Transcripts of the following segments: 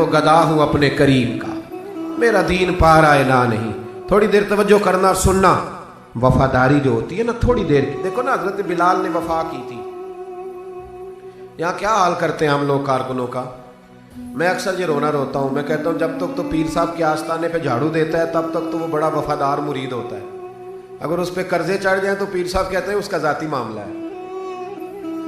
تو گدا ہوں اپنے کریم کا، میرا دین پا رہا ہے نہ نہیں۔ تھوڑی دیر توجہ کرنا اور سننا، وفاداری جو ہوتی ہے نا تھوڑی دیر کی، دیکھو نا حضرت بلال نے وفا کی تھی۔ یہاں کیا حال کرتے ہیں ہم لوگ کارکنوں کا، میں اکثر یہ روتا ہوں، میں کہتا ہوں جب تک تو پیر صاحب کے آستانے پہ جھاڑو دیتا ہے تب تک تو وہ بڑا وفادار مرید ہوتا ہے، اگر اس پہ قرضے چڑھ جائیں تو پیر صاحب کہتے ہیں اس کا ذاتی معاملہ ہے۔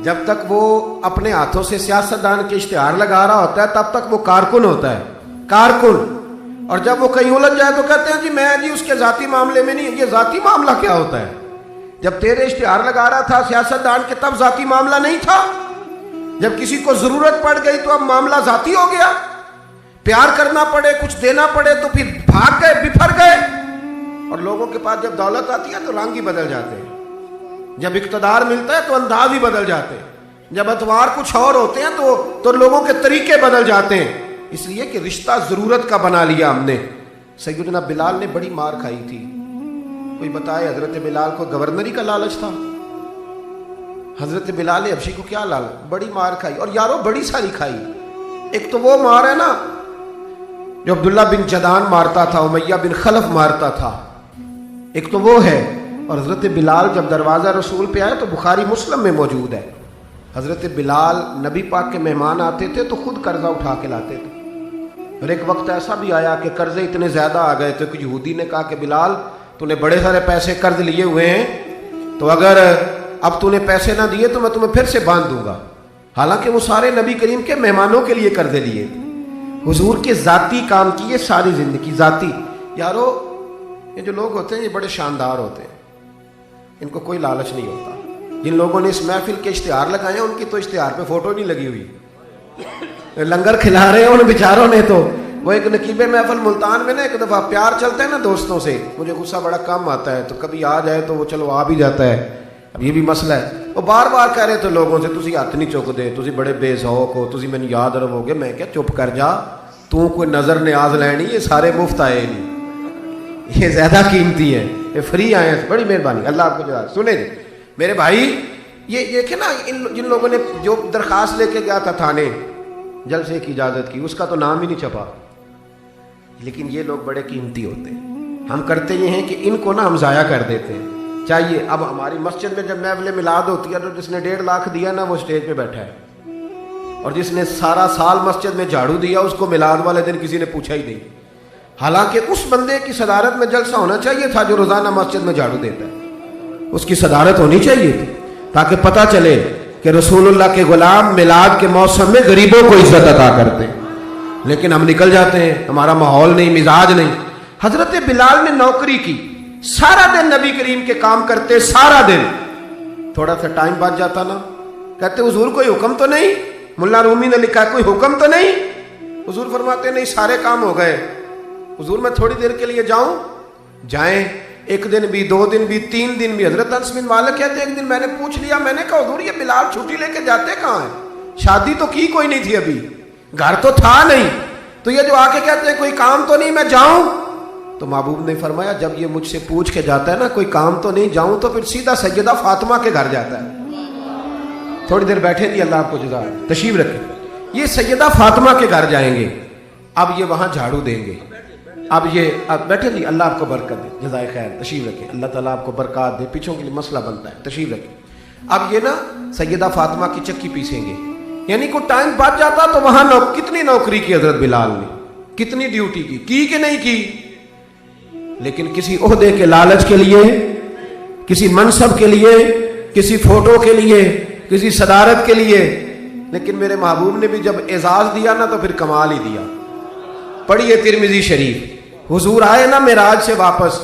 جب تک وہ اپنے ہاتھوں سے سیاستدان کے اشتہار لگا رہا ہوتا ہے تب تک وہ کارکن ہوتا ہے، کارکن۔ اور جب وہ کہیں الجھ جائے تو کہتے ہیں جی میں جی اس کے ذاتی معاملے میں نہیں۔ یہ ذاتی معاملہ کیا ہوتا ہے؟ جب تیرے اشتہار لگا رہا تھا سیاستدان کے تب ذاتی معاملہ نہیں تھا، جب کسی کو ضرورت پڑ گئی تو اب معاملہ ذاتی ہو گیا، پیار کرنا پڑے کچھ دینا پڑے تو پھر بھاگ گئے بفر گئے۔ اور لوگوں کے پاس جب دولت آتی ہے تو رنگ ہی بدل جاتے ہیں، جب اقتدار ملتا ہے تو انداز ہی بدل جاتے ہیں، جب اتوار کچھ اور ہوتے ہیں تو لوگوں کے طریقے بدل جاتے ہیں، اس لیے کہ رشتہ ضرورت کا بنا لیا ہم نے۔ سیدنا بلال نے بڑی مار کھائی تھی، کوئی بتائے حضرت بلال کو گورنری کا لالچ تھا؟ حضرت بلال حبشی کو کیا لالچ؟ بڑی مار کھائی، اور یارو بڑی ساری کھائی۔ ایک تو وہ مار ہے نا جو عبداللہ بن جدان مارتا تھا، امیہ بن خلف مارتا تھا، ایک تو وہ ہے۔ اور حضرت بلال جب دروازہ رسول پہ آئے تو بخاری مسلم میں موجود ہے، حضرت بلال نبی پاک کے مہمان آتے تھے تو خود قرضہ اٹھا کے لاتے تھے۔ اور ایک وقت ایسا بھی آیا کہ قرضے اتنے زیادہ آ گئے تھے کہ یہودی نے کہا کہ بلال تو نے بڑے سارے پیسے قرض لیے ہوئے ہیں، تو اگر اب تو نے پیسے نہ دیے تو میں تمہیں پھر سے باندھ دوں گا۔ حالانکہ وہ سارے نبی کریم کے مہمانوں کے لیے قرضے لیے تھے، حضور کے ذاتی کام کیے ساری زندگی ذاتی۔ یارو یہ جو لوگ ہوتے ہیں یہ بڑے شاندار ہوتے ہیں، ان کو کوئی لالچ نہیں ہوتا۔ جن لوگوں نے اس محفل کے اشتہار لگائے ہیں ان کی تو اشتہار پہ فوٹو نہیں لگی ہوئی، لنگر کھلا رہے ہیں ان بیچاروں نے تو۔ وہ ایک نقیب محفل ملتان میں نا ایک دفعہ پیار چلتے ہیں نا دوستوں سے، مجھے غصہ بڑا کم آتا ہے تو کبھی آ جائے تو وہ چلو آ بھی جاتا ہے، اب یہ بھی مسئلہ ہے۔ وہ بار بار کہہ رہے تھے لوگوں سے تسی ہاتھ نہیں چک دے، تسی بڑے بے ذوق ہو، تسی میں یاد رہو گے۔ میں کیا چپ کر جا، تو کوئی نظر نیاز لینی، یہ سارے مفت آئے نہیں، یہ زیادہ قیمتی ہیں، یہ فری آئے ہیں، بڑی مہربانی، اللہ آپ کو جزا۔ سنیں جی میرے بھائی، یہ دیکھیں نا جن لوگوں نے جو درخواست لے کے گیا تھا تھانے جلسے کی اجازت کی، اس کا تو نام ہی نہیں چھپا، لیکن یہ لوگ بڑے قیمتی ہوتے ہیں۔ ہم کرتے یہ ہیں کہ ان کو نا ہم ضائع کر دیتے ہیں۔ چاہیے اب ہماری مسجد میں جب محفل میلاد ہوتی ہے تو جس نے 1.5 لاکھ دیا نا وہ اسٹیج پہ بیٹھا ہے، اور جس نے سارا سال مسجد میں جھاڑو دیا اس کو میلاد والے دن کسی نے پوچھا ہی نہیں، حالانکہ اس بندے کی صدارت میں جلسہ ہونا چاہیے تھا جو روزانہ مسجد میں جھاڑو دیتا ہے، اس کی صدارت ہونی چاہیے تھی تاکہ پتہ چلے کہ رسول اللہ کے غلام میلاد کے موسم میں غریبوں کو عزت عطا کرتے ہیں۔ لیکن ہم نکل جاتے ہیں، ہمارا ماحول نہیں، مزاج نہیں۔ حضرت بلال نے نوکری کی، سارا دن نبی کریم کے کام کرتے، سارا دن۔ تھوڑا سا ٹائم بچ جاتا نا، کہتے حضور کوئی حکم تو نہیں؟ ملا رومی نے لکھا کوئی حکم تو نہیں؟ حضور فرماتے نہیں سارے کام ہو گئے۔ حضور میں تھوڑی دیر کے لیے جاؤں؟ جائیں، ایک دن بھی، 2 دن بھی، 3 دن بھی۔ حضرت انس بن مالک کہتے ایک دن میں نے پوچھ لیا، میں نے کہا حضور یہ بلال چھٹی لے کے جاتے کہاں ہیں؟ شادی تو کی کوئی نہیں تھی ابھی، گھر تو تھا نہیں، تو یہ جو آ کے کہتے ہیں کوئی کام تو نہیں میں جاؤں؟ تو محبوب نے فرمایا جب یہ مجھ سے پوچھ کے جاتا ہے نا کوئی کام تو نہیں جاؤں، تو پھر سیدھا سیدہ فاطمہ کے گھر جاتا ہے۔ تھوڑی دیر بیٹھے دی، اللہ آپ کو جزا تشریف رکھے۔ یہ سیدہ فاطمہ کے گھر جائیں گے، اب یہ وہاں جھاڑو دیں گے، اب بیٹھے جی، اللہ آپ کو برکت دے، جزائے خیر، تشریف رکھیں، اللہ تعالیٰ آپ کو برکات دے، پیچھوں کے لیے مسئلہ بنتا ہے، تشریف رکھیں۔ اب یہ نا سیدہ فاطمہ کی چکی پیسیں گے، یعنی کوئی ٹائم بچ جاتا تو وہاں کتنی نوکری کی حضرت بلال نے، کتنی ڈیوٹی کی کہ نہیں کی؟ لیکن کسی عہدے کے لالچ کے لیے، کسی منصب کے لیے، کسی فوٹو کے لیے، کسی صدارت کے لیے۔ لیکن میرے محبوب نے بھی جب اعزاز دیا نا تو پھر کمال ہی دیا۔ پڑھیے ترمذی شریف، حضور آئے نا معراج سے واپس،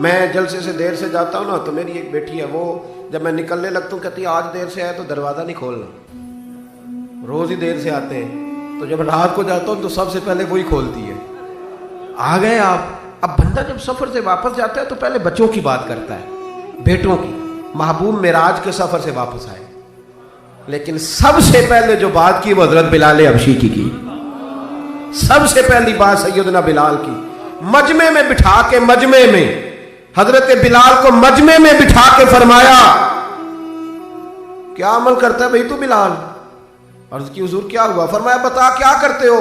میں جلسے سے دیر سے جاتا ہوں نا تو میری ایک بیٹی ہے، وہ جب میں نکلنے لگتا ہوں کہتی ہے آج دیر سے آئے تو دروازہ نہیں کھولنا، روز ہی دیر سے آتے ہیں، تو جب رات کو جاتا ہوں تو سب سے پہلے وہی کھولتی ہے۔ آ گئے آپ۔ اب بندہ جب سفر سے واپس جاتا ہے تو پہلے بچوں کی بات کرتا ہے، بیٹوں کی۔ محبوب معراج کے سفر سے واپس آئے، لیکن سب سے پہلے جو بات کی وہ حضرت بلال حبشی کی۔ سب سے پہلی بات سیدنا بلال کی، مجمع میں بٹھا کے، مجمع میں حضرت بلال کو مجمع میں بٹھا کے فرمایا کیا عمل کرتا ہے بھئی تو بلال؟ عرض کی حضور کیا ہوا؟ فرمایا بتا کیا کرتے ہو؟